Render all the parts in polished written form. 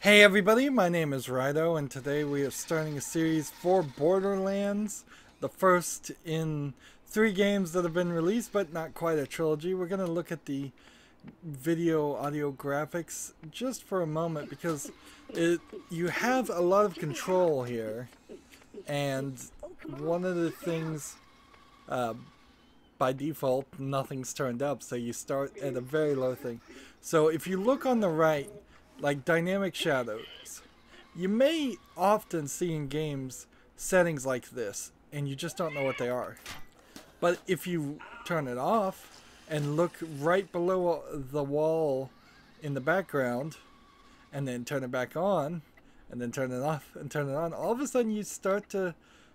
Hey everybody, my name is Rydo, and today we are starting a series for Borderlands, the first in 3 games that have been released, but not quite a trilogy. We're going to look at the video audio graphics just for a moment because you have a lot of control here, and one of the things, uh, by default, nothing's turned up, so you start at a very low thing. So if you look on the right, like dynamic shadows, you may often see in games settings like this, and you just don't know what they are. But if you turn it off and look right below the wall in the background, and then turn it back on, and then turn it off and turn it on, all of a sudden you start to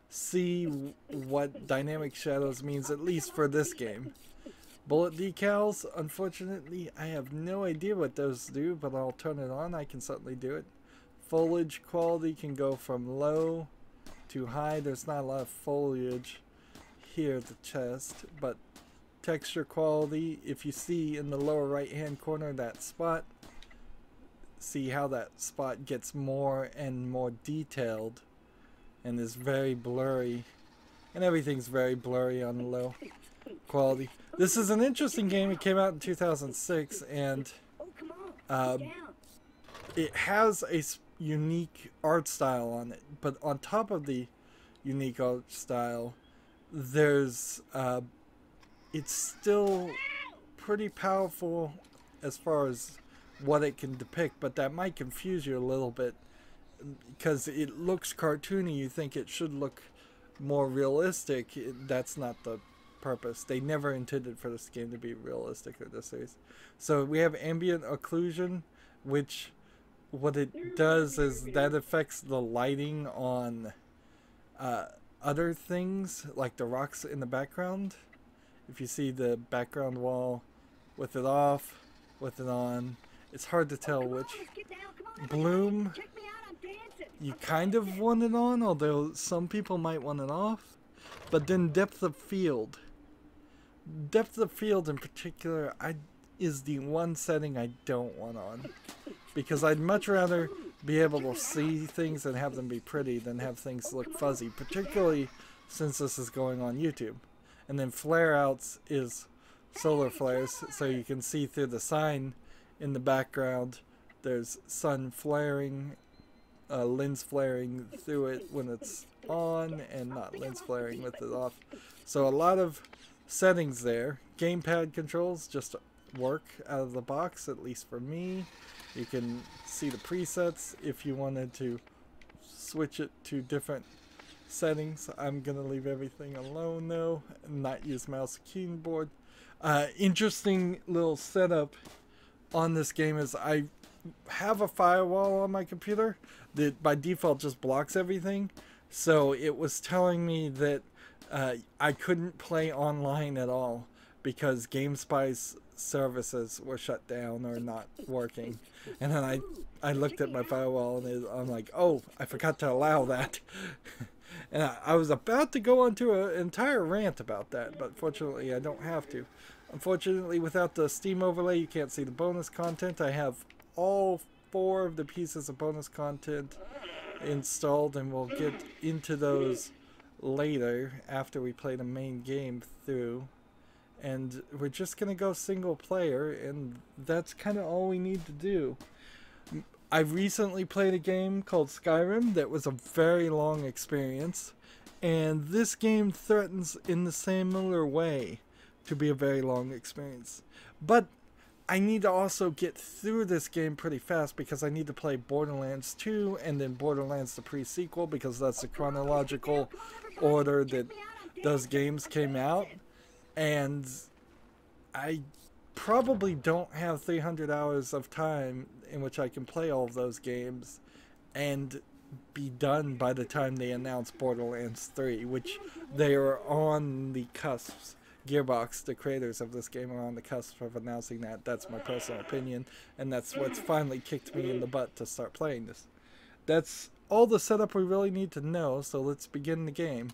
see what dynamic shadows means, at least for this game. Bullet decals, unfortunately, I have no idea what those do, but I'll turn it on. I can certainly do it. Foliage quality can go from low to high. There's not a lot of foliage here at the chest, but texture quality, if you see in the lower right hand corner that spot, see how that spot gets more and more detailed and is very blurry, and everything's very blurry on the low quality. This is an interesting game. It came out in 2006, and it has a unique art style on it. But on top of the unique art style, there's it's still pretty powerful as far as what it can depict, but that might confuse you a little bit because it looks cartoony. You think it should look more realistic. That's not the purpose. They never intended for this game to be realistic, or this series. So we have ambient occlusion, which what it does is that affects the lighting on other things, like the rocks in the background. If you see the background wall with it off, with it on, it's hard to tell which. Bloom, you kind of want it on, although some people might want it off. But then depth of field. Depth of field in particular is the one setting I don't want on, because I'd much rather be able to see things and have them be pretty than have things look fuzzy, particularly since this is going on YouTube. And then flare outs is solar flares, so you can see through the sign in the background. There's sun flaring, lens flaring through it when it's on, and not lens flaring with it off. So a lot of settings there. Gamepad controls just work out of the box, at least for me. You can see the presets if you wanted to switch it to different settings. I'm gonna leave everything alone though, and not use mouse and keyboard. Interesting little setup on this game is I have a firewall on my computer that by default just blocks everything. So it was telling me that I couldn't play online at all because GameSpy's services were shut down or not working. And then I looked at my firewall and I'm like, oh, I forgot to allow that. And I was about to go onto an entire rant about that, but fortunately I don't have to. Unfortunately, without the Steam overlay, you can't see the bonus content. I have all 4 of the pieces of bonus content installed, and we'll get into those later after we play the main game through. And we're just gonna go single player, and that's kind of all we need to do. I recently played a game called Skyrim that was a very long experience, and this game threatens in the similar way to be a very long experience. But I need to also get through this game pretty fast because I need to play Borderlands 2 and then Borderlands the pre-sequel, because that's the chronological order that those games came out. And I probably don't have 300 hours of time in which I can play all of those games and be done by the time they announce Borderlands 3, which they are on the cusps. Gearbox, the creators of this game, are on the cusp of announcing that. That's my personal opinion, and that's what's finally kicked me in the butt to start playing this. That's all the setup we really need to know, so let's begin the game.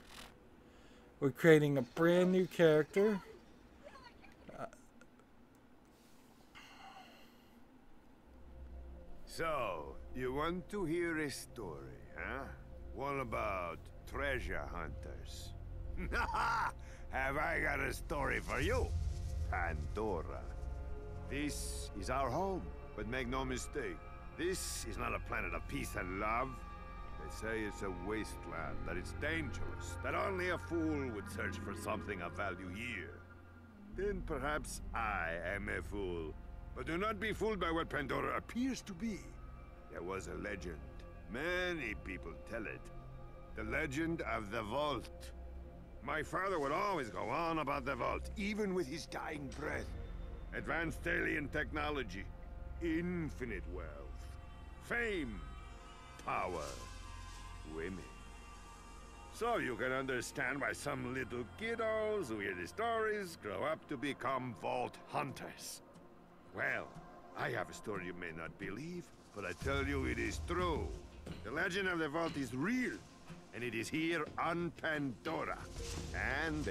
We're creating a brand new character. So, You want to hear a story, huh? One about treasure hunters. Have I got a story for you? Pandora. This is our home, but make no mistake, this is not a planet of peace and love. They say it's a wasteland, that it's dangerous, that only a fool would search for something of value here. Then perhaps I am a fool. But do not be fooled by what Pandora appears to be. There was a legend. Many people tell it. The legend of the vault. My father would always go on about the vault, even with his dying breath. Advanced alien technology, infinite wealth, fame, power, women. So you can understand why some little kiddos who hear the stories grow up to become vault hunters. Well, I have a story you may not believe, but I tell you it is true. The legend of the vault is real, and it is here on Pandora. And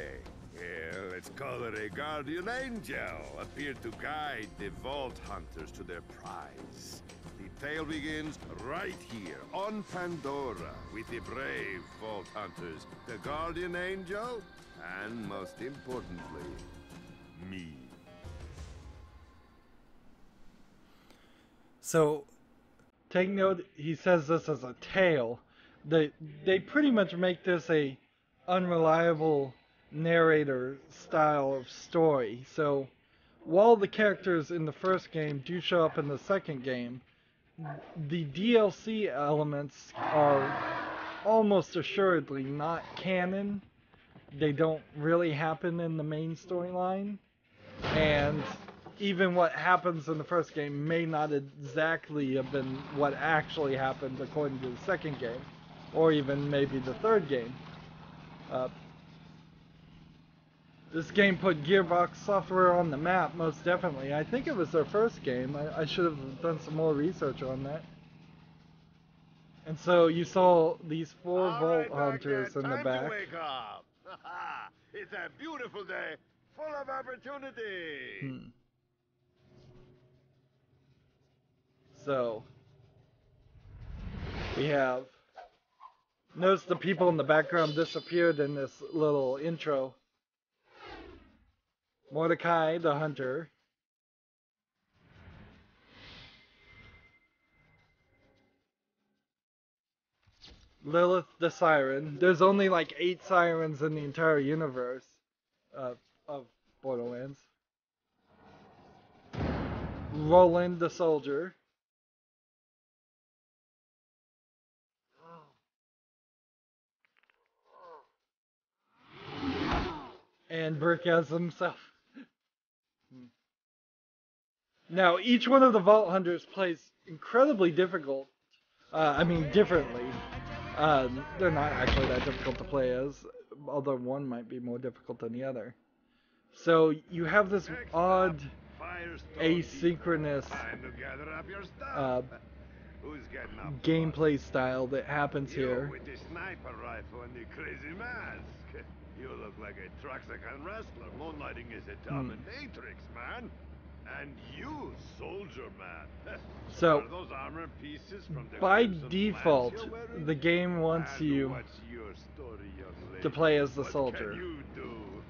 let's call it a guardian angel, appeared to guide the vault hunters to their prize. The tale begins right here on Pandora with the brave vault hunters, the guardian angel, and most importantly, me. So, take note, he says this as a tale. They pretty much make this a unreliable narrator style of story. So, while the characters in the first game do show up in the second game, the DLC elements are almost assuredly not canon. They don't really happen in the main storyline, and even what happens in the first game may not exactly have been what actually happened according to the second game, or even maybe the third game. This game put Gearbox Software on the map, most definitely. I think it was their first game. I should have done some more research on that. And so you saw these four vault hunters in the back. To wake up. It's a beautiful day, full of opportunity. So, we have... Notice the people in the background disappeared in this little intro. Mordecai, the hunter. Lilith, the siren. There's only like 8 sirens in the entire universe of Borderlands. Roland, the soldier. And Burke as himself. Now, each one of the Vault Hunters plays incredibly difficult. Differently. They're not actually that difficult to play as, although one might be more difficult than the other. So, you have this odd, asynchronous gameplay style that happens here. With the sniper rifle and the crazy mask. You look like a Truxican wrestler moonlighting as a dominatrix, man. And you, soldier man. So, those armor pieces from the by default, the game wants you to play as the soldier.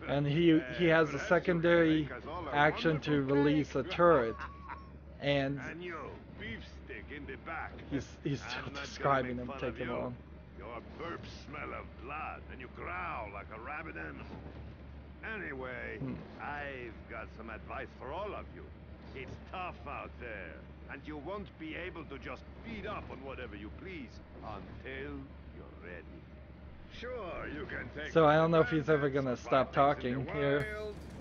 And he has a secondary action to release a turret. And he's still describing him taking long. Your burps smell of blood, and you growl like a rabid animal. Anyway, I've got some advice for all of you. It's tough out there, and you won't be able to just beat up on whatever you please until you're ready. Sure, you can take... So I don't know if he's ever gonna stop talking here.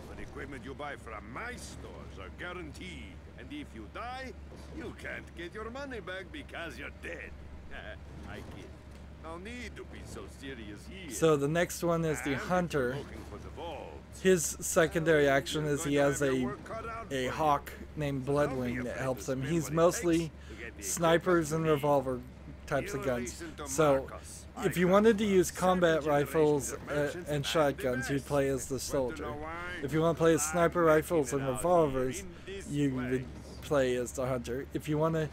But equipment you buy from my stores are guaranteed, and if you die, you can't get your money back because you're dead. I kid. No need to be so serious here. So the next one is the hunter. His secondary action is he has a hawk named Bloodwing that helps him. He's mostly snipers and revolver types of guns. So if you wanted to use combat rifles and shotguns, you'd play as the soldier. If you want to play as sniper rifles and revolvers, you would play as the hunter. If you want to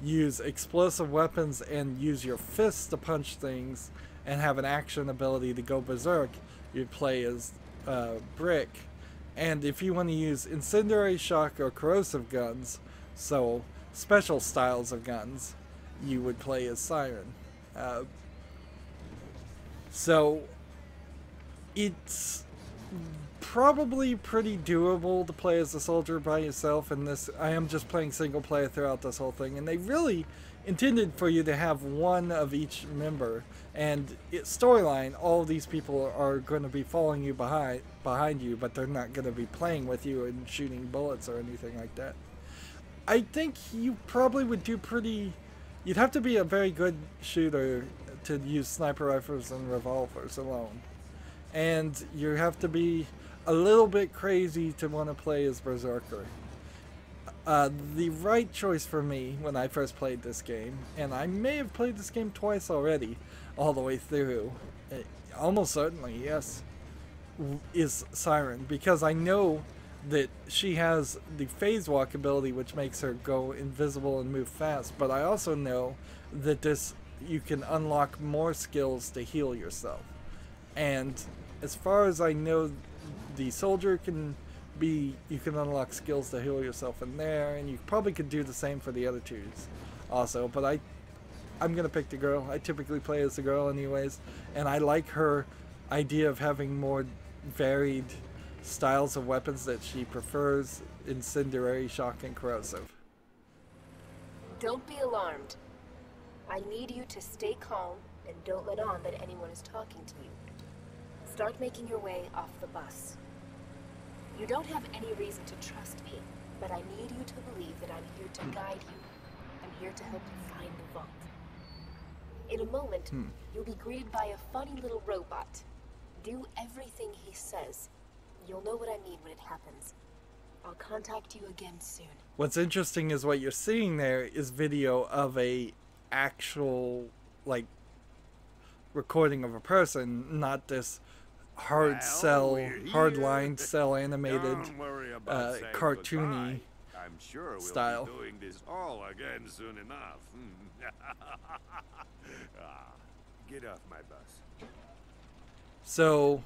use explosive weapons and use your fists to punch things and have an action ability to go berserk, you play as Brick. And if you want to use incendiary, shock, or corrosive guns, so special styles of guns, you would play as Siren. So it's probably pretty doable to play as a soldier by yourself in this. I am just playing single player throughout this whole thing, and they really intended for you to have one of each member. And storyline, all of these people are going to be following you behind you, but they're not going to be playing with you and shooting bullets or anything like that. I think you probably would do pretty. You'd have to be a very good shooter to use sniper rifles and revolvers alone, and you have to be a little bit crazy to want to play as Berserker. The right choice for me when I first played this game, and I may have played this game twice already, all the way through, almost certainly, yes, is Siren, because I know that she has the phase walk ability, which makes her go invisible and move fast, but I also know that you can unlock more skills to heal yourself. And as far as I know, the soldier you can unlock skills to heal yourself in there, and you probably could do the same for the other twos also, but I'm gonna pick the girl. I typically play as the girl anyways, and I like her idea of having more varied styles of weapons that she prefers: incendiary, shock, and corrosive. Don't be alarmed. I need you to stay calm and don't let on that anyone is talking to you. Start making your way off the bus. You don't have any reason to trust me, but I need you to believe that I'm here to guide you. I'm here to help you find the vault. In a moment, you'll be greeted by a funny little robot. Do everything he says. You'll know what I mean when it happens. I'll contact you again soon. What's interesting is what you're seeing there is video of a actual, like, recording of a person, not this hard-lined cell animated cartoony I'm sure we'll style. be doing this all again soon enough. Get off my bus. So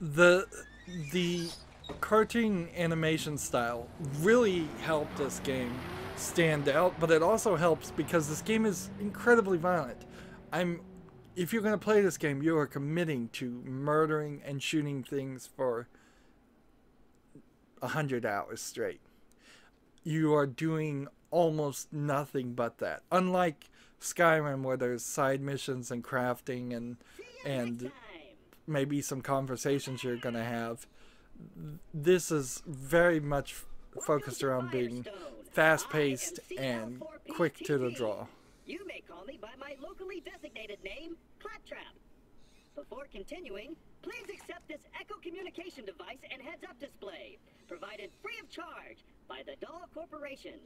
the cartoon animation style really helped this game stand out, but it also helps because this game is incredibly violent. If you're going to play this game, you are committing to murdering and shooting things for 100 hours straight. You are doing almost nothing but that. Unlike Skyrim, where there's side missions and crafting and maybe some conversations you're going to have, this is very much focused around being fast-paced and quick to the draw. You may call me by my locally designated name, Claptrap. Before continuing, please accept this Echo communication device and heads-up display, provided free of charge by the Doll Corporation.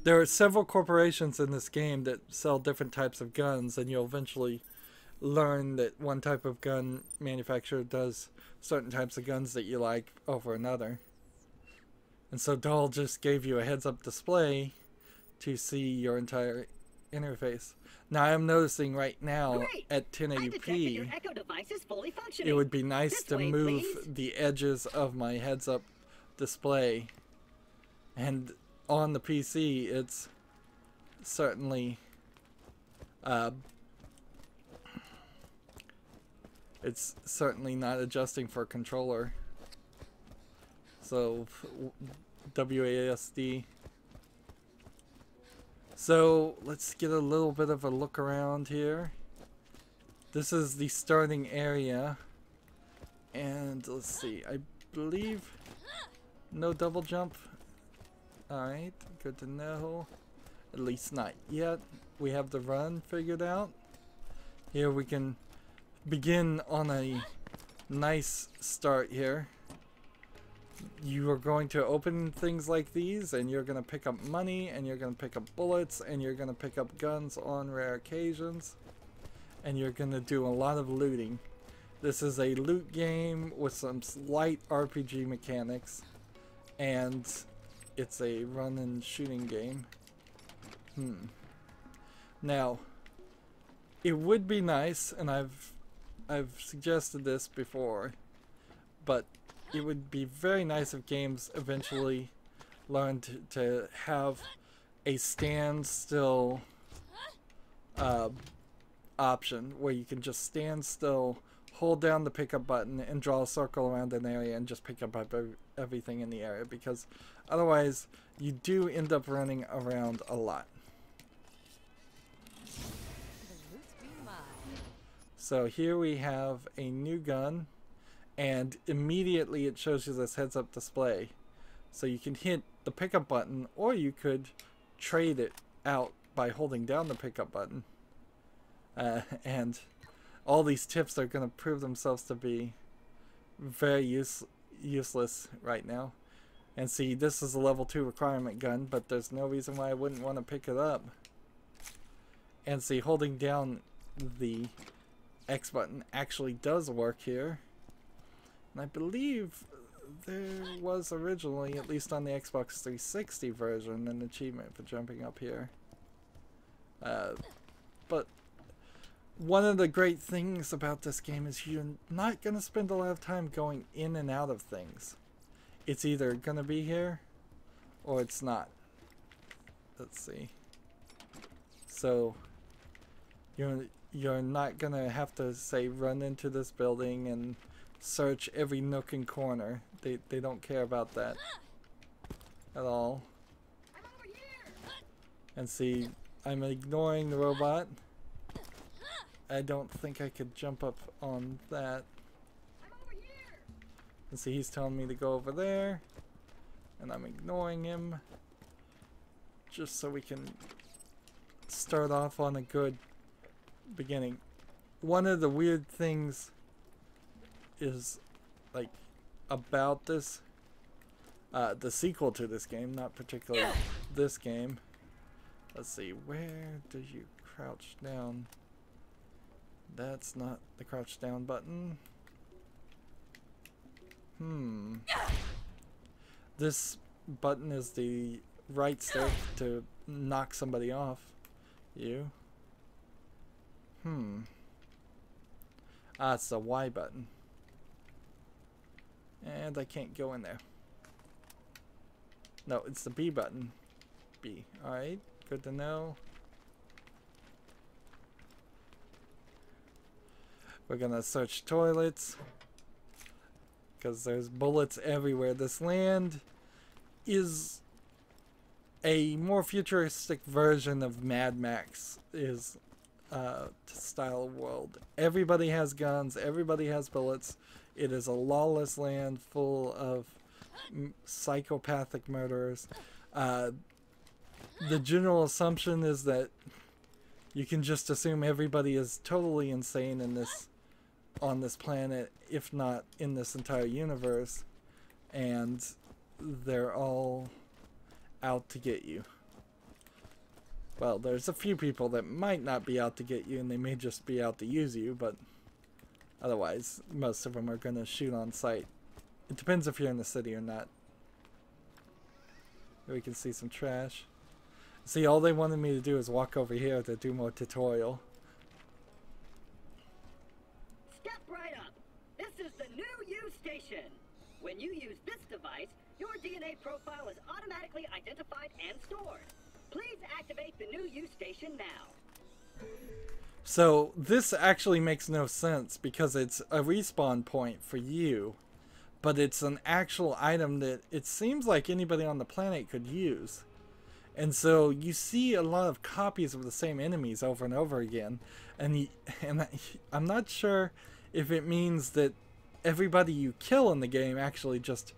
There are several corporations in this game that sell different types of guns, and you'll eventually learn that one type of gun manufacturer does certain types of guns that you like over another. And so Doll just gave you a heads-up display to see your entire interface. Now I'm noticing right now at 1080p, it would be nice to move the edges of my heads-up display. And on the PC, it's certainly not adjusting for a controller. So WASD. So let's get a little bit of a look around here. This is the starting area, and let's see, I believe no double jump. Alright, good to know. At least not yet. We have the run figured out. Here we can begin on a nice start here. You are going to open things like these, and you're going to pick up money, and you're going to pick up bullets, and you're going to pick up guns on rare occasions, and you're going to do a lot of looting. This is a loot game with some light RPG mechanics, and it's a run and shooting game. Now, it would be nice, and I've suggested this before, but it would be very nice if games eventually learned to have a standstill option where you can just stand still, hold down the pickup button, and draw a circle around an area and just pick up everything in the area, because otherwise you do end up running around a lot. So here we have a new gun, and immediately it shows you this heads-up display. So you can hit the pickup button, or you could trade it out by holding down the pickup button. And all these tips are going to prove themselves to be very useless right now. And see, this is a level 2 requirement gun, but there's no reason why I wouldn't want to pick it up. And see, holding down the X button actually does work here. And I believe there was originally, at least on the Xbox 360 version, an achievement for jumping up here. But one of the great things about this game is you're not going to spend a lot of time going in and out of things. It's either going to be here or it's not. Let's see. So you're not going to have to, say, run into this building and search every nook and corner. They don't care about that at all. And see, I'm ignoring the robot. I don't think I could jump up on that. And see, he's telling me to go over there, and I'm ignoring him just so we can start off on a good beginning. One of the weird things is, like, about this, the sequel to this game, not particularly this game. Let's see, where do you crouch down? That's not the crouch down button. This button is the right stick to knock somebody off you. It's the Y button. And I can't go in there. No, it's the B button. B. Alright, good to know. We're gonna search toilets, because there's bullets everywhere. This land is a more futuristic version of Mad Max style world. Everybody has guns, everybody has bullets. It is a lawless land full of psychopathic murderers. The general assumption is that you can just assume everybody is totally insane in this, on this planet, if not in this entire universe, and they're all out to get you. Well, there's a few people that might not be out to get you, and they may just be out to use you, but otherwise, most of them are going to shoot on sight. It depends if you're in the city or not. Here we can see some trash. See, all they wanted me to do is walk over here to do more tutorial. Step right up. This is the new U station. When you use this device, your DNA profile is automatically identified and stored. Please activate the new U station now. So this actually makes no sense because it's a respawn point for you, but it's an actual item that it seems like anybody on the planet could use. And so you see a lot of copies of the same enemies over and over again, and I'm not sure if it means that everybody you kill in the game actually just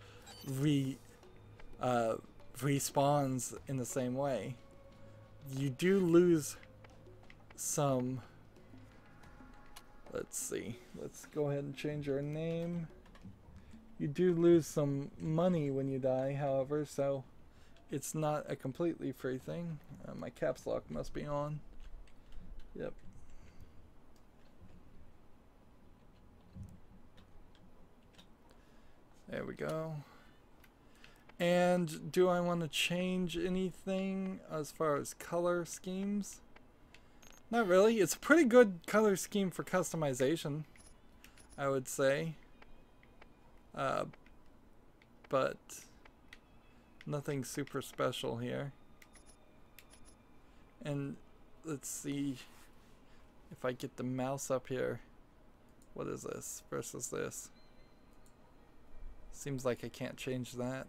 respawns in the same way. You do lose some. Let's see. Let's go ahead and change our name. You do lose some money when you die, however, so it's not a completely free thing. My caps lock must be on. Yep. There we go. And do I want to change anything as far as color schemes? Not really. It's a pretty good color scheme for customization, I would say. But nothing super special here. And let's see if I get the mouse up here. What is this versus this? Seems like I can't change that.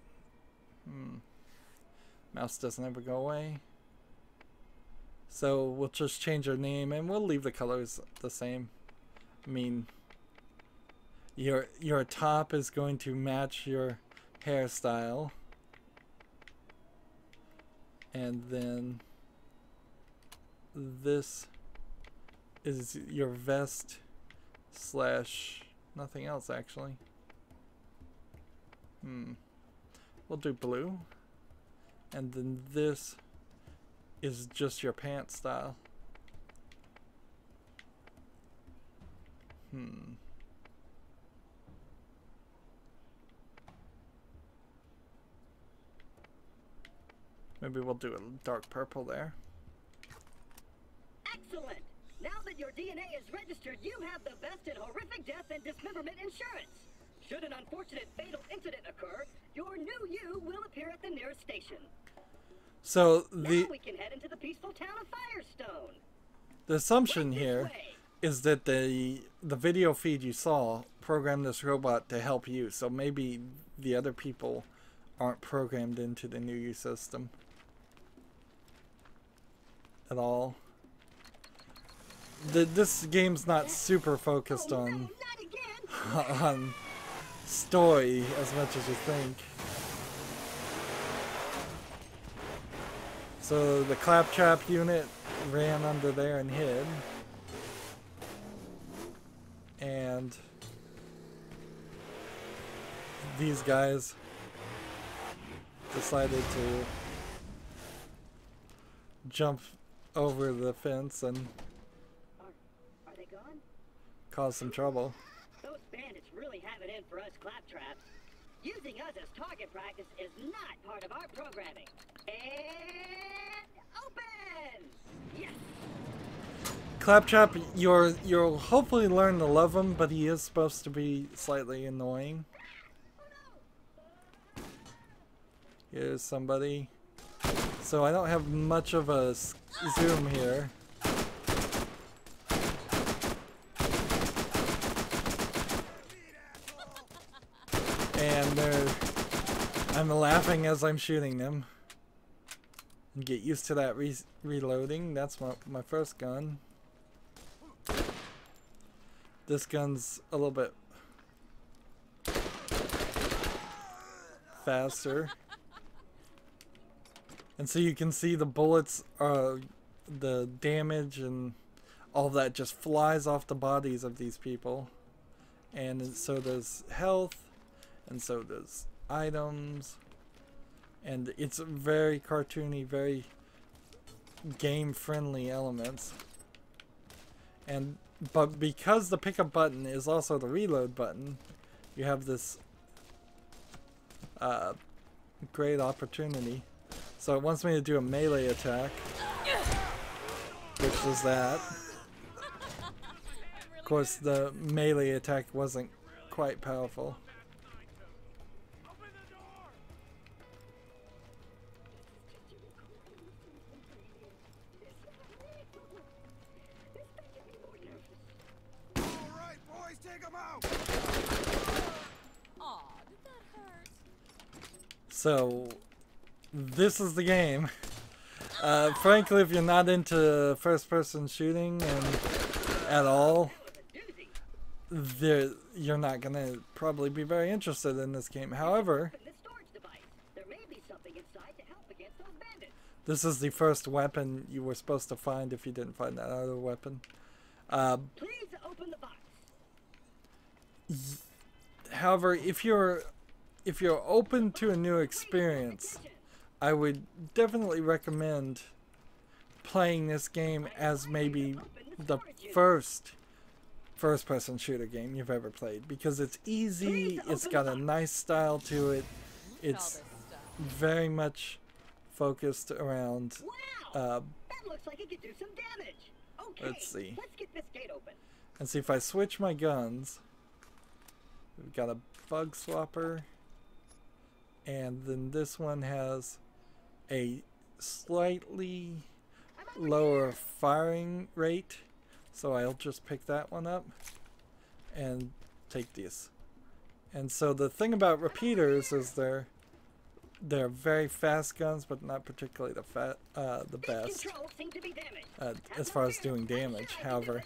Mouse doesn't ever go away. So we'll just change our name and we'll leave the colors the same. I mean, your top is going to match your hairstyle. And then this is your vest slash nothing else actually. We'll do blue. And then this is just your pants style. Maybe we'll do a dark purple there. Excellent! Now that your DNA is registered, you have the best in horrific death and dismemberment insurance. Should an unfortunate fatal incident occur, your new you will appear at the nearest station. So now we can head into the peaceful town of Firestone. The assumption here is that the video feed you saw programmed this robot to help you. So maybe the other people aren't programmed into the new you system at all. This game's not super focused on story as much as you think. So the claptrap unit ran under there and hid. And these guys decided to jump over the fence and are they gone? Cause some trouble. Those bandits really have it in for us claptraps. Using us as target practice is not part of our programming. And open! Yes! Claptrap, you'll hopefully learn to love him, but he is supposed to be slightly annoying. Here's somebody. So I don't have much of a zoom here. And I'm laughing as I'm shooting them. Get used to that reloading. That's my first gun. This gun's a little bit faster. And so you can see the bullets, the damage and all that just flies off the bodies of these people. And so does health, and so does items. And it's very cartoony, very game-friendly elements. But because the pickup button is also the reload button, you have this great opportunity. So it wants me to do a melee attack, which was that. Of course, the melee attack wasn't quite powerful. So, this is the game. Frankly, if you're not into first-person shooting at all, you're not going to probably be very interested in this game. However, this is the first weapon you were supposed to find if you didn't find that other weapon. Please open the box. However, if you're open to a new experience, I would definitely recommend playing this game as maybe the first-person shooter game you've ever played, because it's easy, it's got a nice style to it, it's very much focused around. Wow! That looks like it could do some damage. Okay, Let's see. Let's get this gate open. And see if I switch my guns. We've got a bug swapper, and then this one has a slightly lower firing rate, so I'll just pick that one up and take these. And so the thing about repeaters is they're very fast guns, but not particularly the best as far as doing damage. However,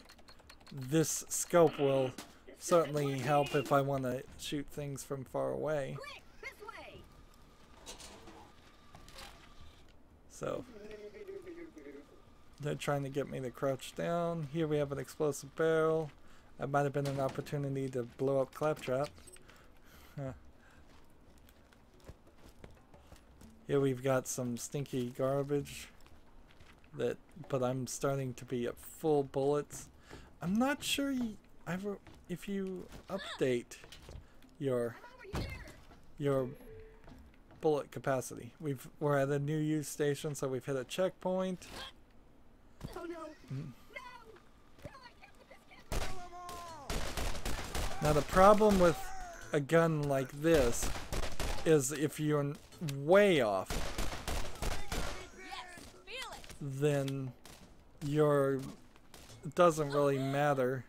this scope will certainly help if I want to shoot things from far away. So they're trying to get me to crouch down. Here we have an explosive barrel. That might have been an opportunity to blow up Claptrap. Huh. Here we've got some stinky garbage but I'm starting to be at full bullets. I'm not sure if you update your bullet capacity. We're at a new use station, so we've hit a checkpoint. Oh no. Now the problem with a gun like this is if you're way off, then it doesn't really matter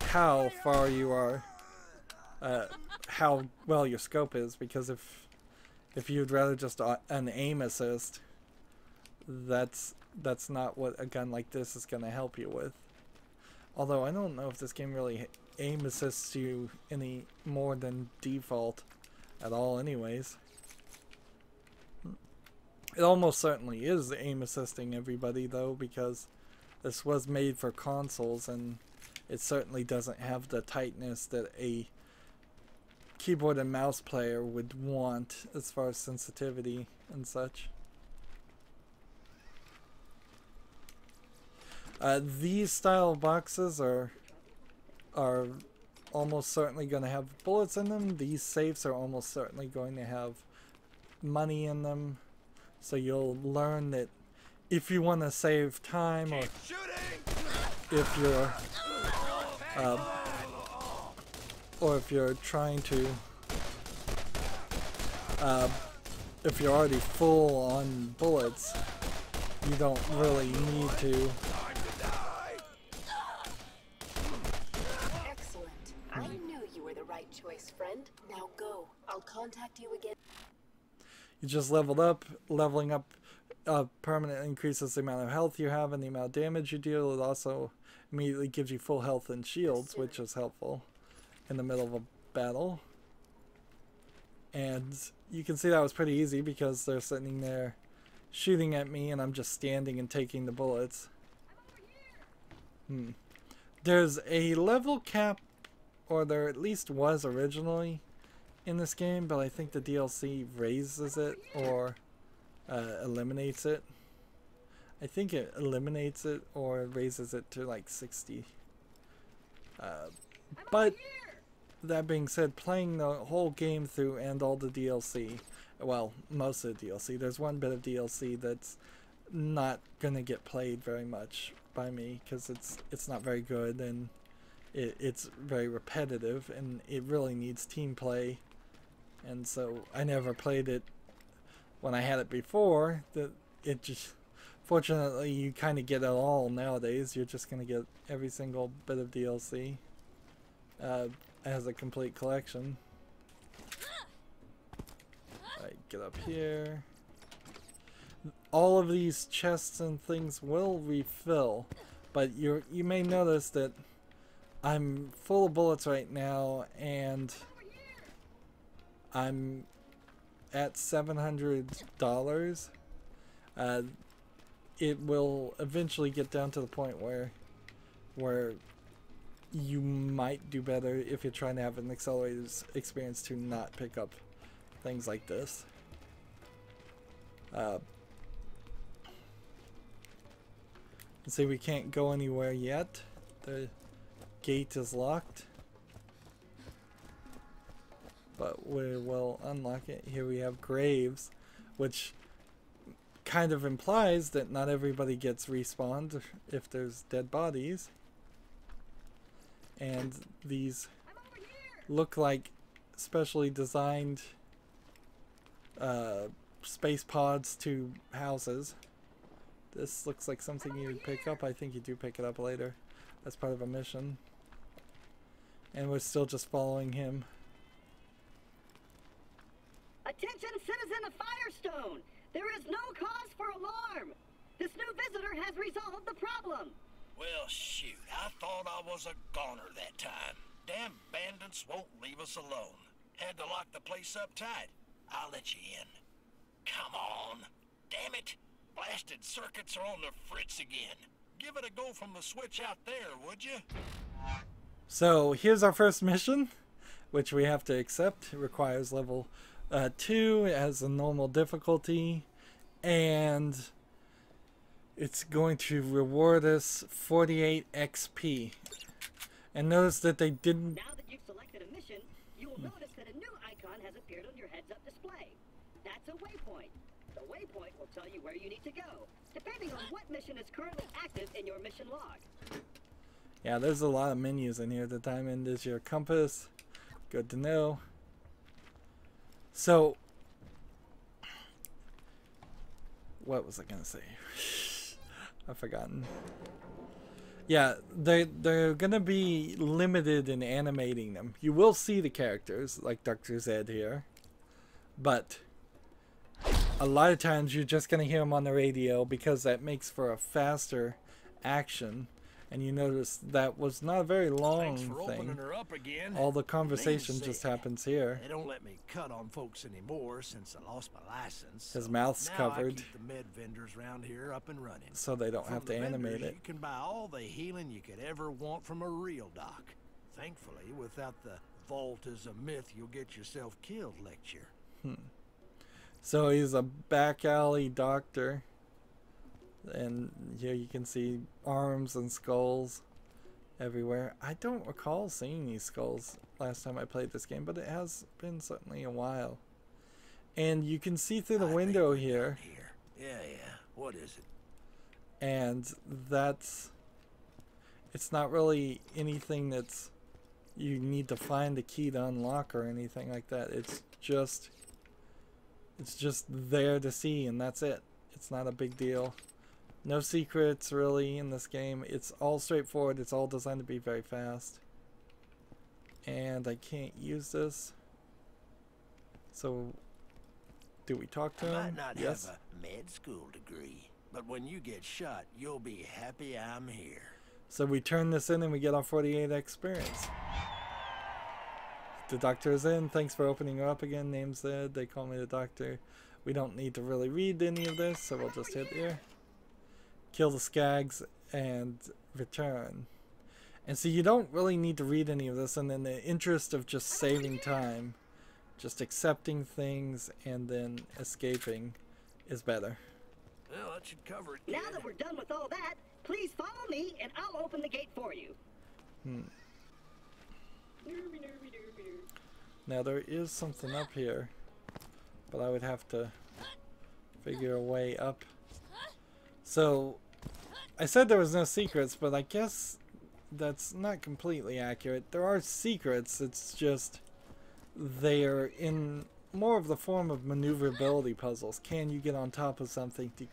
how far you are, how well your scope is, because if you'd rather just an aim assist, that's not what a gun like this is going to help you with. Although I don't know if this game really aim assists you any more than default at all anyways. It almost certainly is aim assisting everybody though, because this was made for consoles and it certainly doesn't have the tightness that a keyboard and mouse player would want as far as sensitivity and such. These style boxes are almost certainly going to have bullets in them. These safes are almost certainly going to have money in them. So you'll learn that if you want to save time, or if you're trying to, if you're already full on bullets, you don't really need to. Excellent. I knew you were the right choice, friend. Now go. I'll contact you again. You just leveled up. Leveling up permanently increases the amount of health you have and the amount of damage you deal. It also immediately gives you full health and shields, which is helpful in the middle of a battle. And you can see that was pretty easy because they're sitting there shooting at me and I'm just standing and taking the bullets. There's a level cap, or there at least was originally in this game, but I think the DLC raises it or eliminates it. I think it eliminates it or raises it to like 60. But that being said, playing the whole game through and all the DLC, well, most of the DLC, there's one bit of DLC that's not gonna get played very much by me because it's not very good and it's very repetitive and it really needs team play. And so I never played it when I had it before. It just, fortunately, you kind of get it all nowadays. You're just going to get every single bit of DLC as a complete collection. Alright, get up here. All of these chests and things will refill, but you may notice that I'm full of bullets right now, and I'm at $700. It will eventually get down to the point where you might do better if you're trying to have an accelerated experience to not pick up things like this. See, we can't go anywhere yet. The gate is locked. But we will unlock it. Here we have graves. which kind of implies that not everybody gets respawned if there's dead bodies. And these look like specially designed space pods to houses. This looks like something you would pick up. I think you do pick it up later. That's part of a mission. And we're still just following him. Attention, citizen of Firestone! There is no cause for alarm! This new visitor has resolved the problem! Well, shoot, I thought I was a goner that time. Damn bandits won't leave us alone. Had to lock the place up tight. I'll let you in. Come on. Damn it. Blasted circuits are on the fritz again. Give it a go from the switch out there, would you? So here's our first mission, which we have to accept. It requires level 2. It has a normal difficulty, and it's going to reward us 48 XP. And notice that they didn't... Now that you've selected a mission, you will notice that a new icon has appeared on your heads-up display. That's a waypoint. The waypoint will tell you where you need to go, depending on what mission is currently active in your mission log. Yeah, there's a lot of menus in here. The diamond is your compass. Good to know. So, what was I gonna say? I've forgotten. Yeah, they're gonna be limited in animating them. You will see the characters, like Dr. Zed here, but a lot of times you're just gonna hear them on the radio because that makes for a faster action. And you notice that was not a very long thing. Her up again. All the conversation just happens here. They don't let me cut on folks anymore since I lost my license. His mouth's covered. I keep the med vendors around here up and running. So they don't have to animate it. You can buy all the healing you could ever want from a real doc. Thankfully, without the vault is a myth, you'll get yourself killed lecture. So he's a back alley doctor. And here you can see arms and skulls everywhere. I don't recall seeing these skulls last time I played this game, but it has been certainly a while. And you can see through the window here. Yeah. What is it? And that's... It's not really anything that's... You need to find the key to unlock or anything like that. It's just there to see, and that's it. It's not a big deal. No secrets really in this game. It's all straightforward. It's all designed to be very fast. And I can't use this. So, do we talk to him? I might not yes. have a med school degree, but when you get shot, you'll be happy I'm here. So we turn this in and we get our 48 experience. The doctor is in. Thanks for opening her up again. Name's Zed. They call me the doctor. We don't need to really read any of this, so we'll just hit here. Kill the skags and return. And so you don't really need to read any of this, and in the interest of just saving time, just accepting things and then escaping is better. Well, that should cover it. Now that we're done with all that, please follow me and I'll open the gate for you. Now there is something up here, but I would have to figure a way up. So, I said there was no secrets, but I guess that's not completely accurate. There are secrets, it's just they are in more of the form of maneuverability puzzles. Can you get on top of something to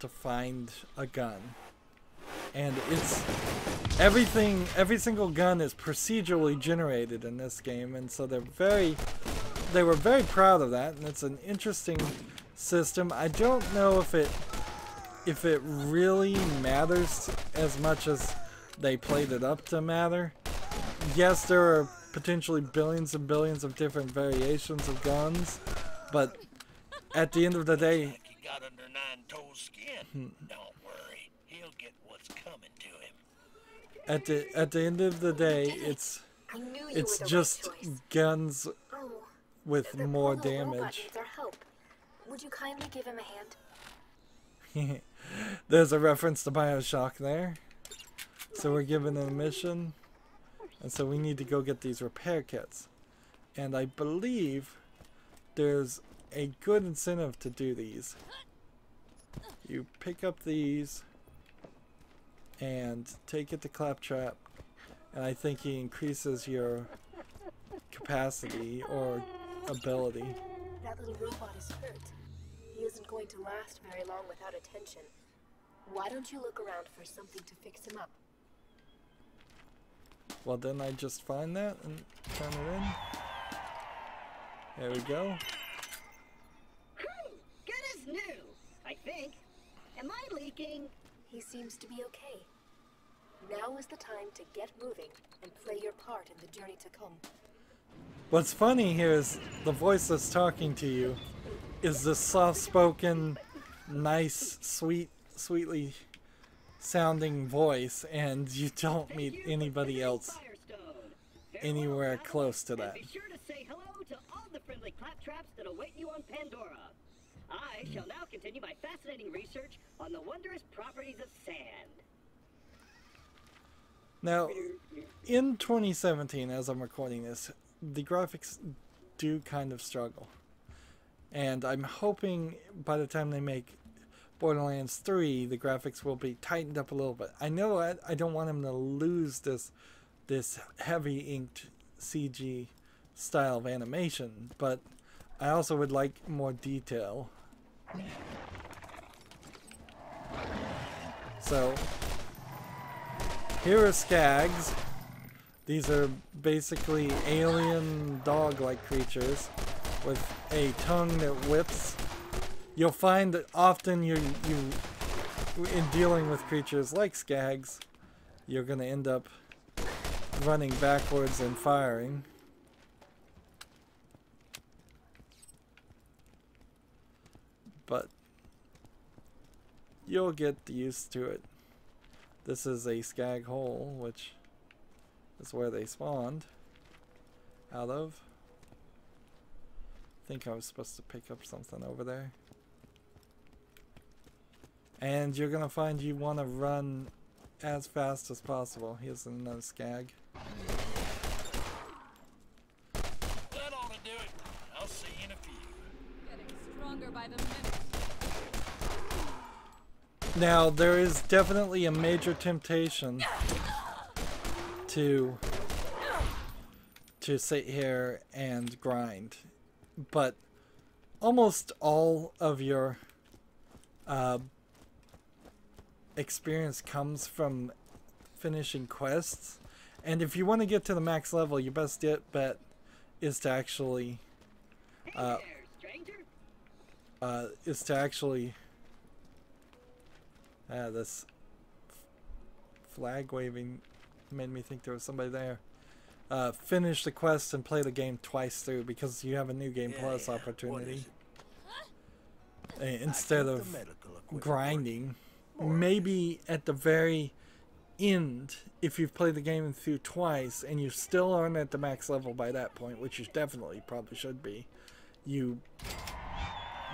find a gun? And it's every single gun is procedurally generated in this game, and so they were very proud of that, and it's an interesting system. I don't know if it really matters as much as they played it up to matter. Yes, there are potentially billions and billions of different variations of guns, but at the end of the day, Like he got under nine-toes skin. Don't worry, he'll get what's coming to him. at the end of the day, it's just guns with more damage. Would you kindly give him a hand? There's a reference to BioShock there. So we're given a mission, and so we need to go get these repair kits. And I believe there's a good incentive to do these. You pick up these and take it to Claptrap, and I think he increases your capacity or ability. That little robot is hurt. He isn't going to last very long without attention. Why don't you look around for something to fix him up? Well, then I just find that and turn it in. There we go. Good as new, I think. Am I leaking? He seems to be okay. Now is the time to get moving and play your part in the journey to come. What's funny here is the voice that's talking to you is this soft-spoken, nice, sweetly sounding voice, and you don't meet anybody else anywhere close to that. Be sure to say hello to all the friendly claptraps that await you on Pandora. I shall now continue my fascinating research on the wondrous properties of sand. Now, in 2017, as I'm recording this, the graphics do kind of struggle. And I'm hoping by the time they make Borderlands 3, the graphics will be tightened up a little bit. I know I don't want them to lose this heavy inked CG style of animation, but I also would like more detail. So here are skags. These are basically alien dog-like creatures with a tongue that whips. You'll find that often you in dealing with creatures like skags, you're going to end up running backwards and firing. But you'll get used to it. This is a skag hole, which is where they spawned out of. I think I was supposed to pick up something over there. And you're gonna find you want to run as fast as possible. Here's another skag. That ought to do it. I'll see you in a few. Getting stronger by the minute. Now, there is definitely a major temptation to sit here and grind, but almost all of your experience comes from finishing quests, and if you want to get to the max level, your best bet is to actually this flag waving made me think there was somebody there. Finish the quest and play the game twice through, because you have a new game plus opportunity instead of grinding. Maybe at the very end, if you've played the game through twice and you still aren't at the max level by that point, which you definitely probably should be, you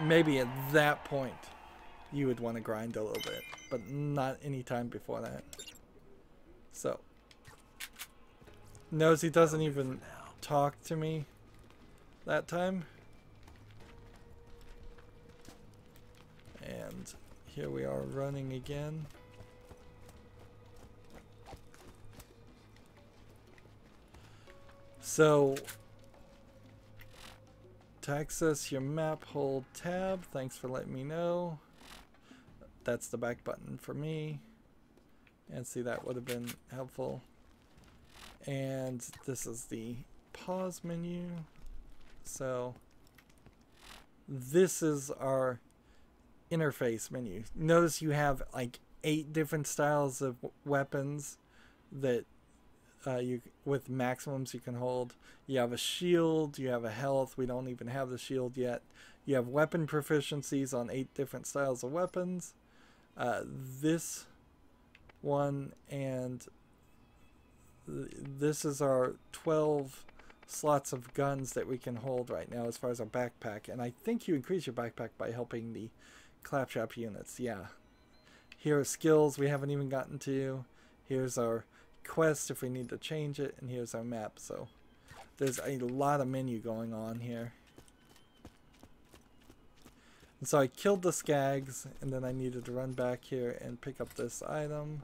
maybe at that point you would want to grind a little bit, but not any time before that. So notice he doesn't even talk to me that time. And here we are running again. So to access your map, hold tab. Thanks for letting me know. That's the back button for me. And see, that would have been helpful. And this is the pause menu. So this is our interface menu. Notice you have like 8 different styles of weapons that you with maximums you can hold. You have a shield, you have a health. We don't even have the shield yet. You have weapon proficiencies on 8 different styles of weapons. This one and this is our 12 slots of guns that we can hold right now as far as our backpack. And I think you increase your backpack by helping the claptrap units. Yeah. Here are skills we haven't even gotten to. Here's our quest if we need to change it. And here's our map. So there's a lot of menu going on here. And so I killed the skags, and then I needed to run back here and pick up this item.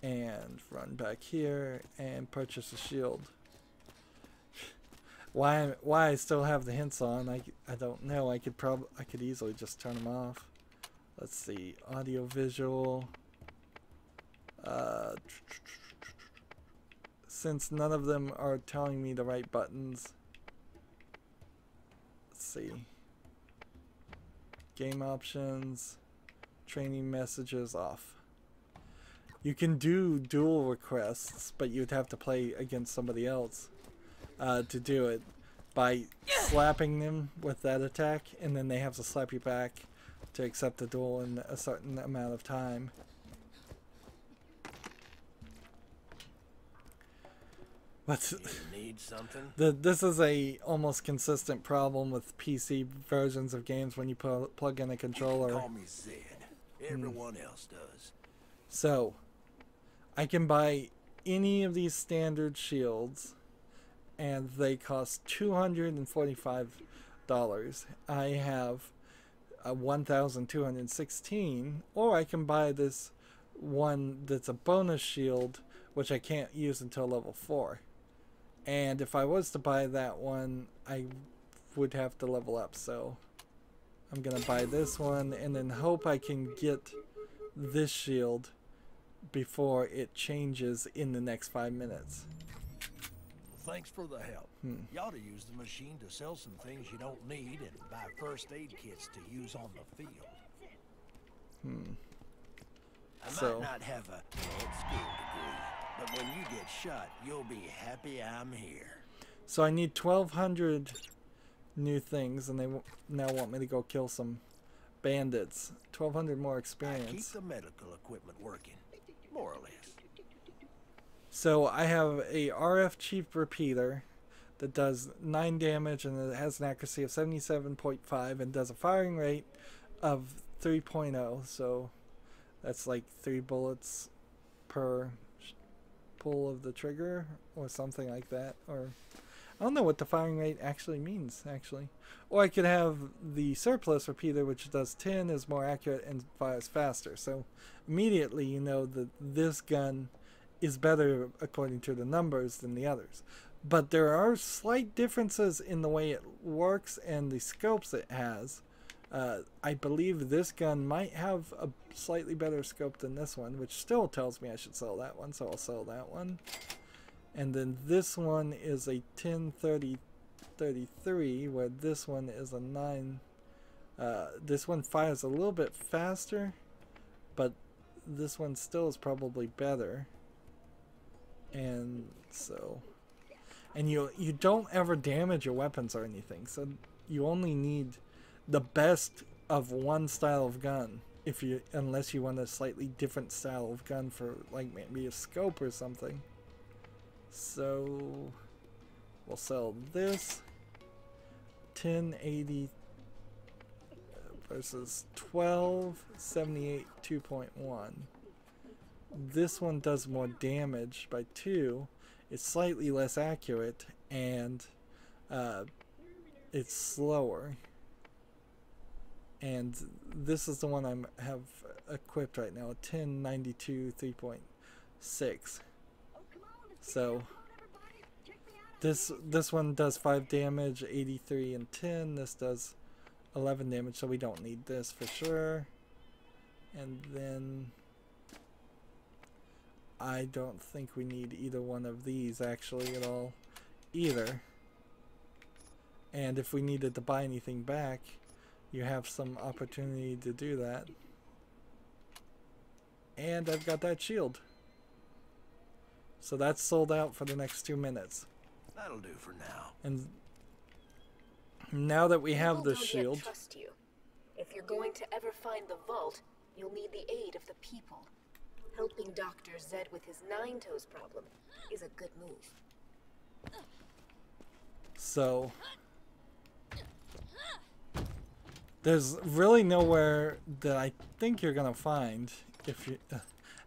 And run back here and purchase a shield. Why I still have the hints on, I don't know. I could easily just turn them off. Let's see, audio visual. Since none of them are telling me the right buttons. Let's see. Game options, training messages off. You can do dual requests, but you'd have to play against somebody else to do it by slapping them with that attack, and then they have to slap you back to accept the duel in a certain amount of time. But Need something? this is a almost consistent problem with PC versions of games when you plug in a controller. Call me Zed. Everyone else does. So, I can buy any of these standard shields, and they cost $245. I have a 1,216, or I can buy this one that's a bonus shield, which I can't use until level 4. And if I was to buy that one, I would have to level up, so I'm gonna buy this one and then hope I can get this shield before it changes in the next 5 minutes. Thanks for the help. You ought to use the machine to sell some things you don't need and buy first aid kits to use on the field. I So- might not have a med school degree, but when you get shot, you'll be happy I'm here. So I need 1,200 new things, and they now want me to go kill some bandits. 1,200 more Keep experience. the medical equipment working, more or less. So I have a RF Chief Repeater that does 9 damage, and it has an accuracy of 77.5 and does a firing rate of 3.0. So that's like 3 bullets per pull of the trigger or something like that. Or I don't know what the firing rate actually means, actually. Or I could have the surplus repeater, which does 10, is more accurate, and fires faster. So immediately you know that this gun is better according to the numbers than the others. But there are slight differences in the way it works and the scopes it has. I believe this gun might have a slightly better scope than this one, which still tells me I should sell that one, so I'll sell that one. And then this one is a 10-30-33, where this one is a 9. This one fires a little bit faster, but this one still is probably better. And so, and you don't ever damage your weapons or anything, so you only need the best of one style of gun, unless you want a slightly different style of gun for like maybe a scope or something. So we'll sell this 1080 versus 1278 2.1. This one does more damage by 2. It's slightly less accurate, and it's slower. And this is the one I have equipped right now, 1092 3.6. So this one does 5 damage, 83 and 10. This does 11 damage, so we don't need this for sure. And then I don't think we need either one of these actually at all either. And if we needed to buy anything back, you have some opportunity to do that. And I've got that shield. So that's sold out for the next 2 minutes. That'll do for now. And now that we have People this don't shield, yet trust you. If you're going to ever find the vault, you'll need the aid of the people. Helping Dr. Zed with his 9-toes problem is a good move. so there's really nowhere that I think you're gonna find, if you,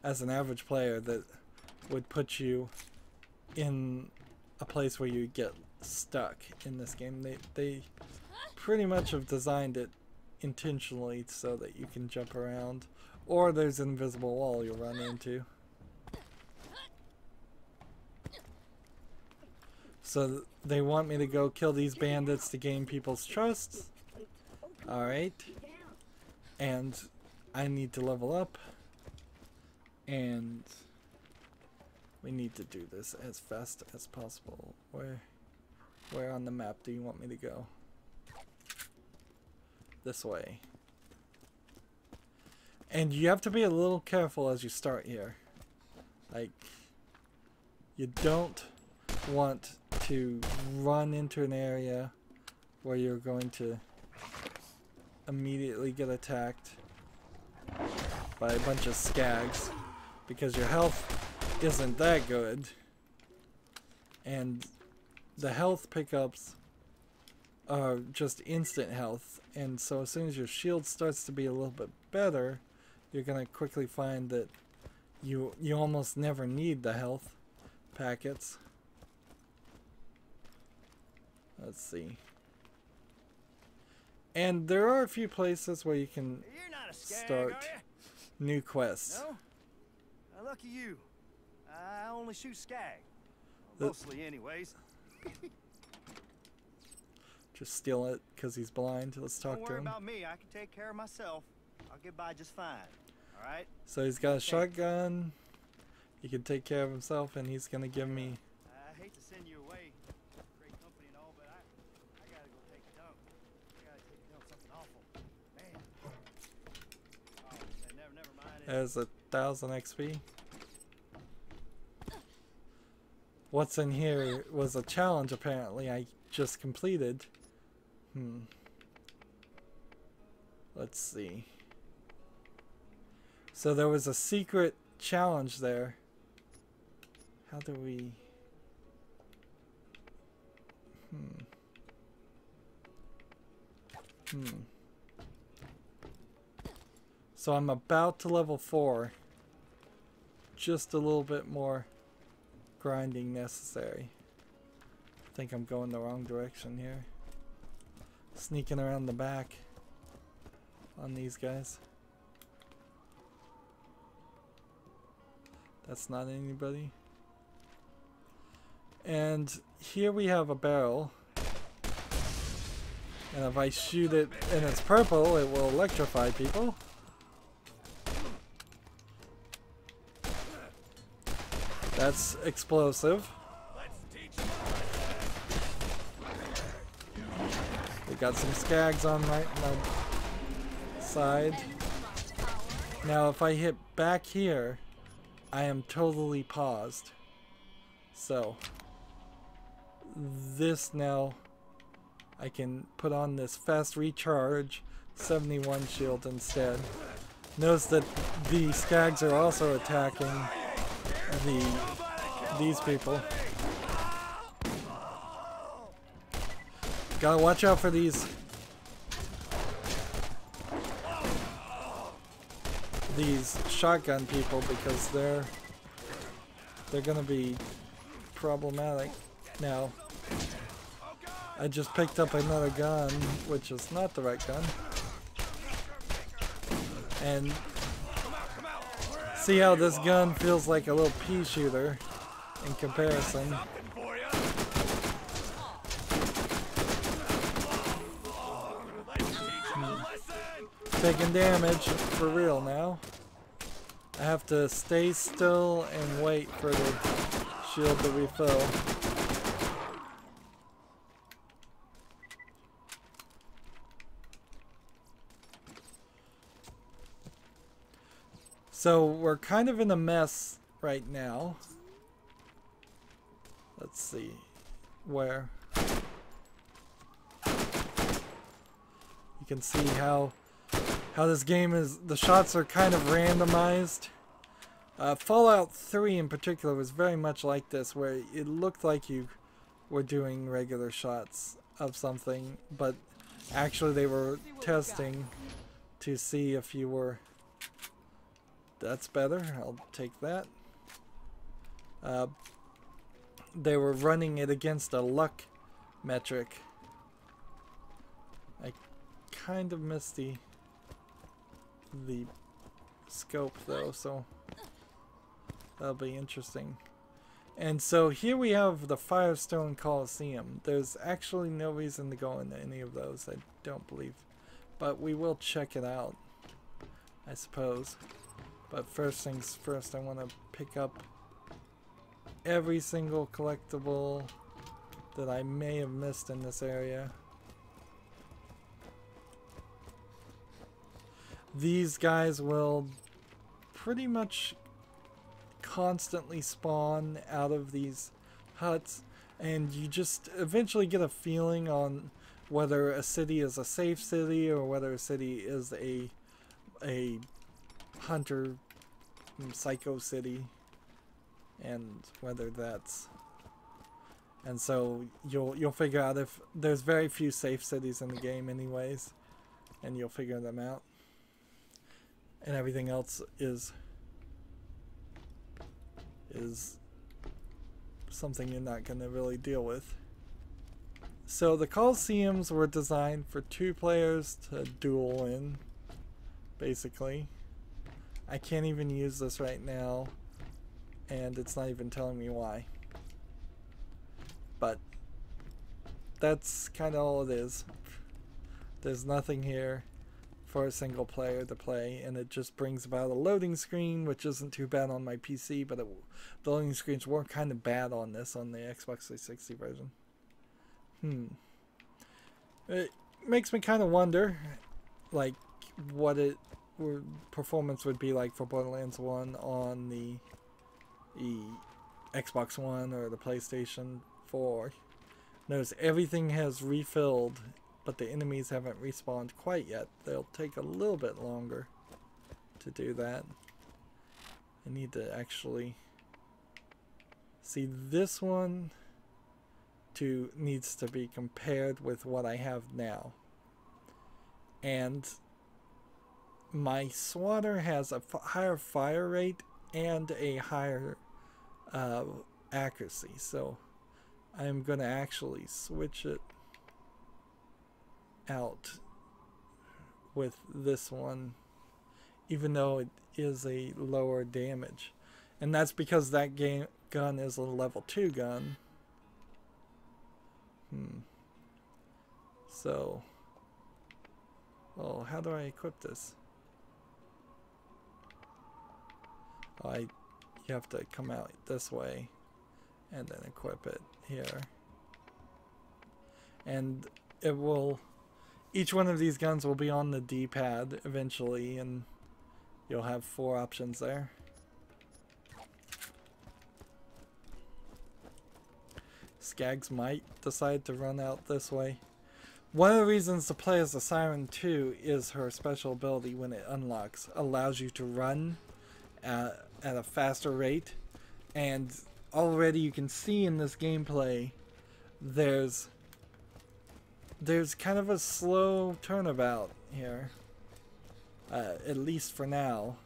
as an average player, that would put you in a place where you get stuck in this game. They pretty much have designed it intentionally so that you can jump around, or there's an invisible wall you'll run into. So they want me to go kill these bandits to gain people's trust. Alright. And I need to level up. And we need to do this as fast as possible. Where on the map do you want me to go? This way. And you have to be a little careful as you start here. Like, you don't want to run into an area where you're going to immediately get attacked by a bunch of skags, because your health isn't that good, and the health pickups are just instant health, and so as soon as your shield starts to be a little bit better, you're gonna quickly find that you almost never need the health packets. Let's see. And there are a few places where you can start new quests. No? Lucky you. I only shoot skag. Mostly anyways. Just steal it because he's blind. Let's talk Don't to worry him. about me. I can take care of myself. I'll get by just fine. Alright? So he's got a shotgun. He can take care of himself, and he's gonna give me. I hate to send you away. Great company and all, but I gotta go take a dump. I gotta take a dump, something awful. Man. Oh, never mind. There's 1,000 XP. What's in here was a challenge apparently I just completed. Let's see. So there was a secret challenge there. How do we... So I'm about to level 4. Just a little bit more grinding necessary. I think I'm going the wrong direction here. Sneaking around the back on these guys. That's not anybody. And here we have a barrel. And if I shoot it and it's purple, it will electrify people. That's explosive. We got some skags on my side. Now if I hit back here, I am totally paused. So this now I can put on this fast recharge 71 shield instead. Notice that the skags are also attacking these people. Gotta watch out for these shotgun people, because they're gonna be problematic. Now I just picked up another gun, which is not the right gun, and see how this gun feels like a little pea shooter in comparison. Taking damage for real now. I have to stay still and wait for the shield to refill. So we're kind of in a mess right now. Let's see. Where? You can see how this game is, the shots are kind of randomized. Fallout 3 in particular was very much like this, where it looked like you were doing regular shots of something, but actually they were testing to see if you were... That's better, I'll take that. They were running it against a luck metric. I kind of misty the scope though, so that'll be interesting. And so here we have the Firestone Coliseum. There's actually no reason to go into any of those, I don't believe. But we will check it out, I suppose. But first things first, I want to pick up every single collectible that I may have missed in this area. These guys will pretty much constantly spawn out of these huts, and you just eventually get a feeling on whether a city is a safe city or whether a city is a hunter psycho city, and whether that's, and so you'll figure out if there's very few safe cities in the game anyways, and you'll figure them out, and everything else is something you're not going to really deal with. So the Coliseums were designed for 2 players to duel in, basically. I can't even use this right now, and it's not even telling me why. But that's kind of all it is. There's nothing here for a single player to play, and it just brings about a loading screen, which isn't too bad on my PC, but the loading screens were kind of bad on this, on the Xbox 360 version. It makes me kind of wonder, like, what performance would be like for Borderlands 1 on the Xbox One or the PlayStation 4. Notice everything has refilled, but the enemies haven't respawned quite yet. They'll take a little bit longer to do that. I need to actually see this one needs to be compared with what I have now. And my swatter has a higher fire rate and a higher accuracy, so I'm going to actually switch it out with this one, even though it is a lower damage, and that's because that gun is a level 2 gun. So, how do I equip this? You have to come out this way and then equip it here, and it will, each one of these guns will be on the D-pad eventually, and you'll have 4 options there. Skags might decide to run out this way. One of the reasons to play as the Siren 2 is her special ability, when it unlocks, allows you to run at a faster rate, and already you can see in this gameplay there's kind of a slow turnabout here, at least for now.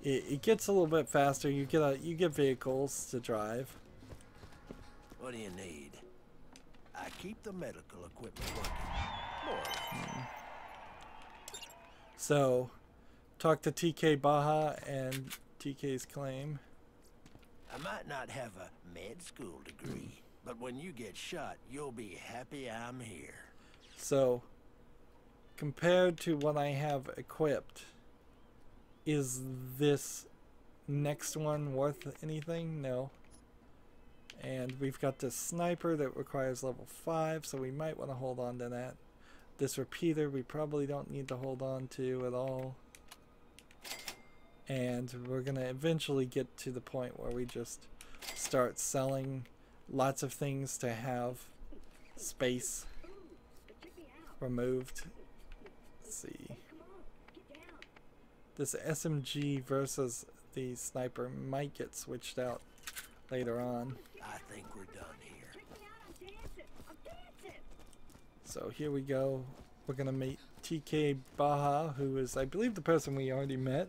It gets a little bit faster. You get vehicles to drive. What do you need? I keep the medical equipment working. More. So, talk to TK Baja and TK's claim. I might not have a med school degree, but when you get shot, you'll be happy I'm here. So, compared to what I have equipped, is this next one worth anything? No. And we've got this sniper that requires level 5, so we might want to hold on to that. This repeater we probably don't need to hold on to at all. And we're going to eventually get to the point where we just start selling lots of things to have space removed. Let's see. This SMG versus the sniper might get switched out later on. I think we're done here. So here we go. We're going to meet TK Baja, who is, I believe, the person we already met.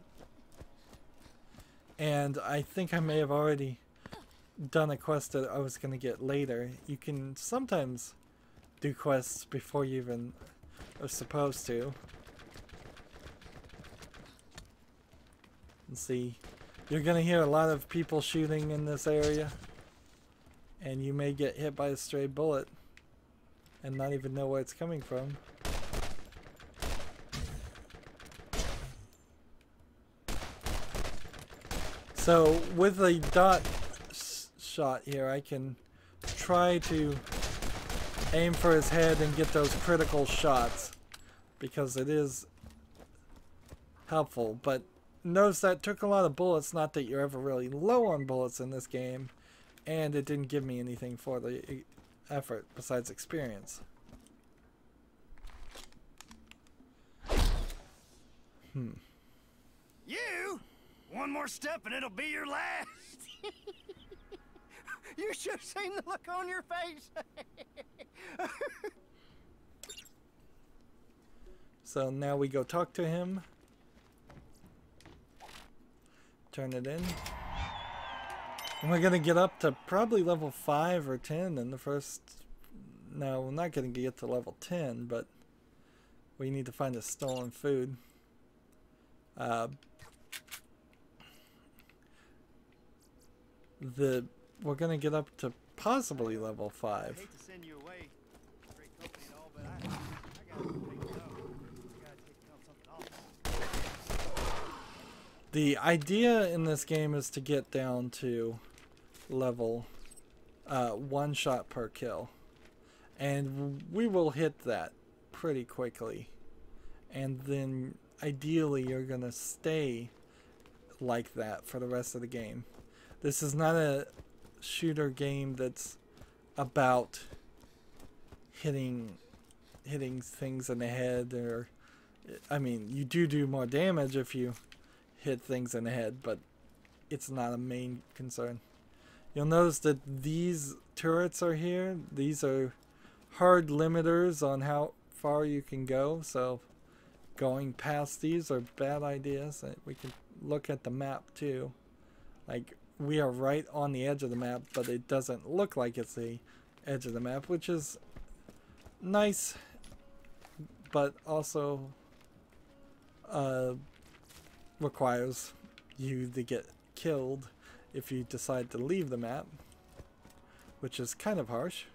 And I think I may have already done a quest that I was going to get later. You can sometimes do quests before you even Or supposed to. And see, you're gonna hear a lot of people shooting in this area. And you may get hit by a stray bullet and not even know where it's coming from. So with a dot shot here, I can try to aim for his head and get those critical shots because it is helpful. But notice that took a lot of bullets, not that you're ever really low on bullets in this game, and it didn't give me anything for the effort besides experience. You? One more step and it'll be your last. You should have seen the look on your face. So now we go talk to him. Turn it in. And we're going to get up to probably level 5 or 10 in the first... No, we're not going to get to level 10, but we need to find a stolen food. We're going to get up to possibly level 5. I hate to send you away. Great company and all, but I gotta go take it out. I gotta take down something awful. The idea in this game is to get down to level 1 shot per kill. And we will hit that pretty quickly. And then ideally you're going to stay like that for the rest of the game. This is not a shooter game that's about hitting things in the head, or I mean, you do more damage if you hit things in the head, but it's not a main concern. You'll notice that these turrets are here. These are hard limiters on how far you can go, so going past these are bad ideas. We can look at the map too. Like, we are right on the edge of the map, but it doesn't look like it's the edge of the map, which is nice, but also requires you to get killed if you decide to leave the map, which is kind of harsh.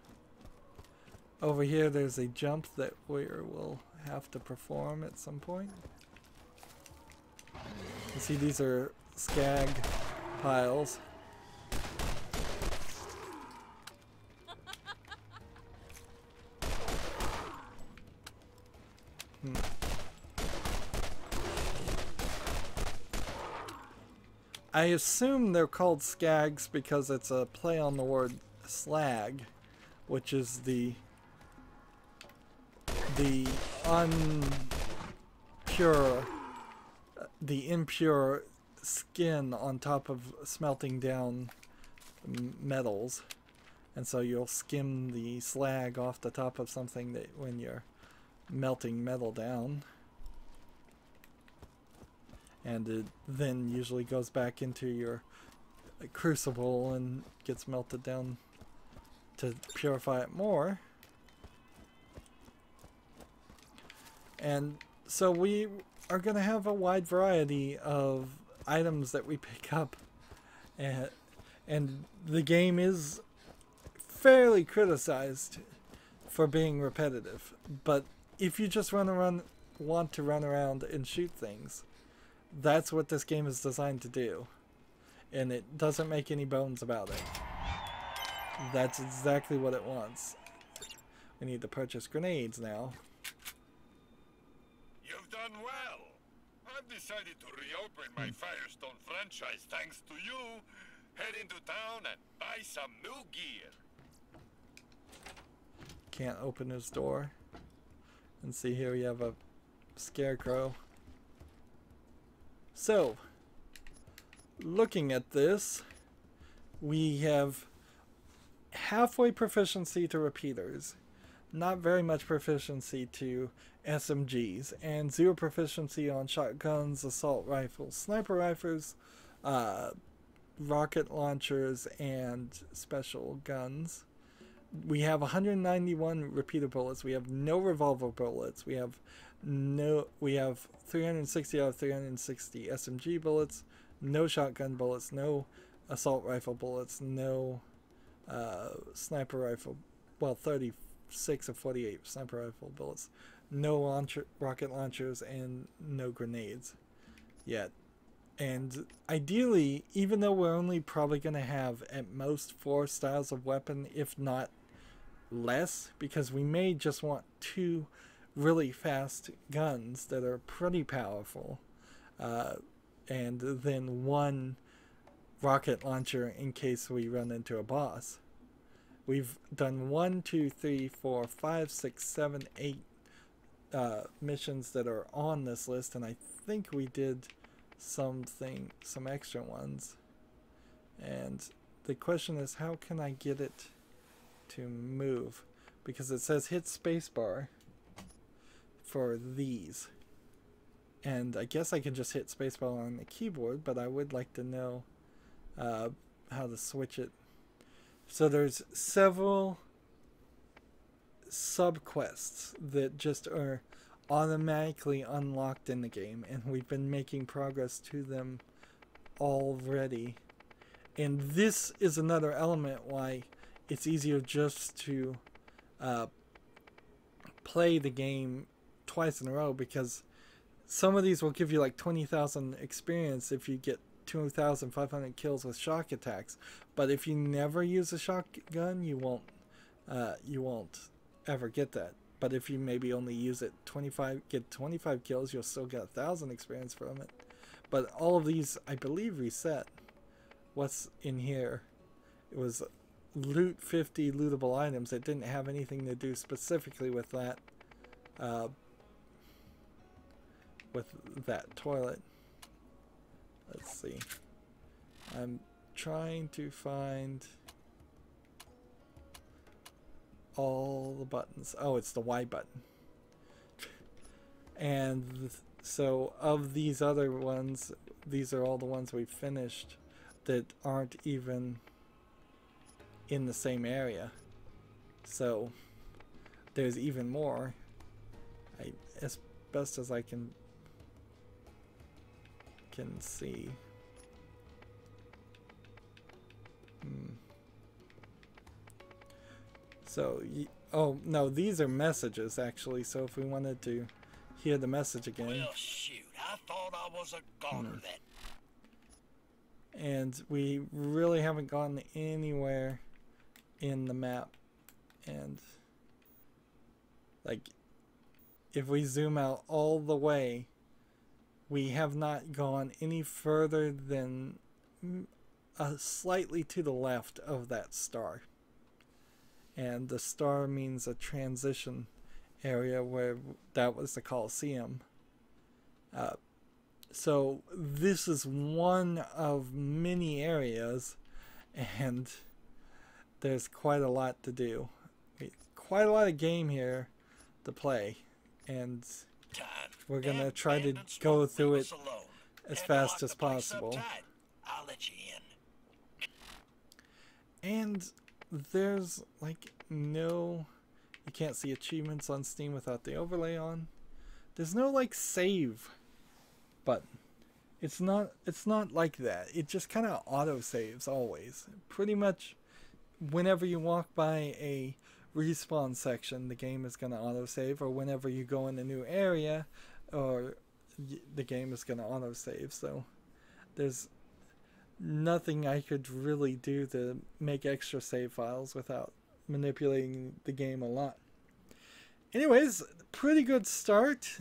Over here there's a jump that we will have to perform at some point. You see, these are skag piles. I assume they're called skags because it's a play on the word slag, which is the impure skin on top of smelting down metals, and so you'll skim the slag off the top of something that when you're melting metal down, and it then usually goes back into your crucible and gets melted down to purify it more. And so we are going to have a wide variety of items that we pick up, and the game is fairly criticized for being repetitive, but if you just want to run around and shoot things, that's what this game is designed to do, and it doesn't make any bones about it. That's exactly what it wants. We need to purchase grenades now. You've done well. I've decided to reopen my Firestone franchise thanks to you. Head into town and buy some new gear. Can't open his door. And see, here we have a scarecrow. So, looking at this, we have halfway proficiency to repeaters, not very much proficiency to SMGs, and 0 proficiency on shotguns, assault rifles, sniper rifles, rocket launchers, and special guns. we have 191 repeater bullets. We have no revolver bullets. We have 360 out of 360 SMG bullets, no shotgun bullets, no assault rifle bullets, no sniper rifle, well, 36 of 48 sniper rifle bullets, no rocket launchers, and no grenades yet. And ideally, even though we're only probably going to have at most 4 styles of weapon, if not less, because we may just want 2 really fast guns that are pretty powerful, and then 1 rocket launcher in case we run into a boss. We've done 1, 2, 3, 4, 5, 6, 7, 8 missions that are on this list, and I think we did some extra ones. And the question is, how can I get it to move? Because it says hit spacebar for these, and I guess I can just hit spacebar on the keyboard, but I would like to know how to switch it. So there's several sub-quests that just are automatically unlocked in the game, and we've been making progress to them already. And this is another element why it's easier just to play the game twice in a row, because some of these will give you like 20,000 experience if you get 2,500 kills with shock attacks. But if you never use a shotgun, you won't ever get that. But if you maybe only use it 25 kills, you'll still get 1,000 experience from it. But all of these, I believe, reset. What's in here? It was loot 50 lootable items. It didn't have anything to do specifically with that. With that toilet. Let's see. I'm trying to find all the buttons. Oh, it's the Y button. And so of these other ones, these are all the ones we finished that aren't even in the same area. So there's even more. As best as I can see. So, oh no, these are messages actually. So if we wanted to hear the message again. Well, shoot, I thought I was a goner that. And we really haven't gone anywhere in the map. And like, if we zoom out all the way, we have not gone any further than slightly to the left of that star. And the star means a transition area where that was the Colosseum. So this is one of many areas, and there's quite a lot to do. Quite a lot of game here to play, and we're gonna try to go through it as fast as possible. I'll let you in. And there's like no, you can't see achievements on Steam without the overlay on. There's no like save button. It's not like that. It just kind of auto saves always. Pretty much whenever you walk by a respawn section, the game is going to auto save, or whenever you go in a new area, or the game is going to auto save. So there's nothing I could really do to make extra save files without manipulating the game a lot. Anyways, pretty good start.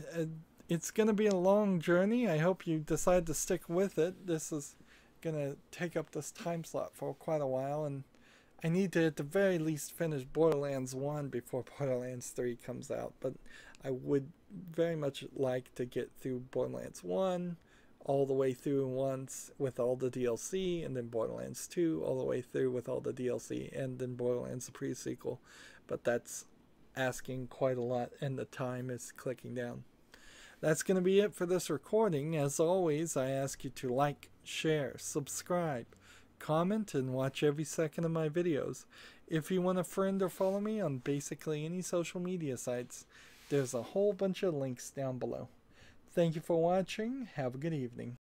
It's going to be a long journey. I hope you decide to stick with it. This is going to take up this time slot for quite a while, and I need to at the very least finish Borderlands 1 before Borderlands 3 comes out. But I would very much like to get through Borderlands 1 all the way through once with all the DLC, and then Borderlands 2 all the way through with all the DLC, and then Borderlands the pre-sequel. But that's asking quite a lot, and the time is clicking down. That's going to be it for this recording. As always, I ask you to like, share, subscribe, comment, and watch every second of my videos. If you want to friend or follow me on basically any social media sites, there's a whole bunch of links down below. Thank you for watching. Have a good evening.